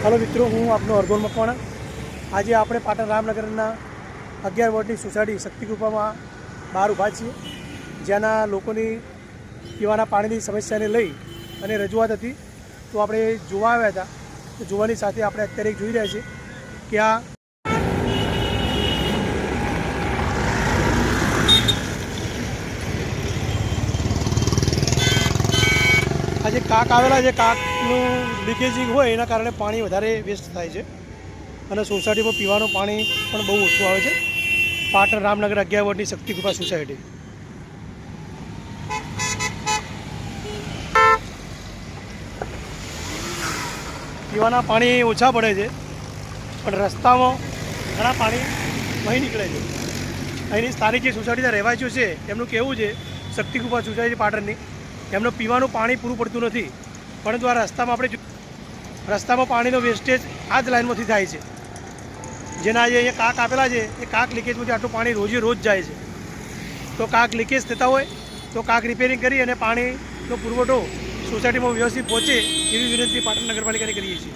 Hello मित्रों, हूँ आपनो अर्गोन मकवाणा। आज આપણે પાટણ રામનગરના 11 વોર્ડની સોસાયટી શક્તિકૃપામાં બહાર ઊભા છીએ, જ્યાંના લોકોની પીવાના પાણીની સમસ્યાને લઈ અને રજૂઆત હતી। તો આપણે જોવા આવ્યા હતા। તો જોવાની સાથે આપણે અત્યારે જોઈ રહ્યા છીએ કે આજે કાક આવેલા છે, કાકનું લીકેજિંગ હોય એના કારણે પાણી વધારે વેસ્ટ થાય છે અને સોસાયટીમાં પીવાનું પાણી પણ બહુ ઓછું આવે છે। પાટણ રામનગર 11 વોર્ડની શક્તિકૃપા સોસાયટી। પીવાના પાણી ઓછા પડે છે, પણ રસ્તામાં ઘણા પાણી વહી નીકળે છે। અહીંની સ્થાનિક જે સોસાયટીના રહેવાસીઓ છે એમનું કહેવું છે, શક્તિકૃપા સોસાયટી પાટણની, એમનું પીવાનું પાણી પૂરું પડતું નથી, પરંતુ આ રસ્તામાં પાણીનો વેસ્ટેજ આ જ લાઇનમાંથી થાય છે। જેના આજે અહીંયા કાક આપેલા છે, એ કાક લીકેજમાંથી આટલું પાણી રોજે રોજ જાય છે। તો કાક લીકેજ થતા હોય તો કાક રિપેરિંગ કરી અને પાણીનો પુરવઠો સોસાયટીમાં વ્યવસ્થિત પહોંચે એવી વિનંતી પાટણ નગરપાલિકાને કરીએ છીએ।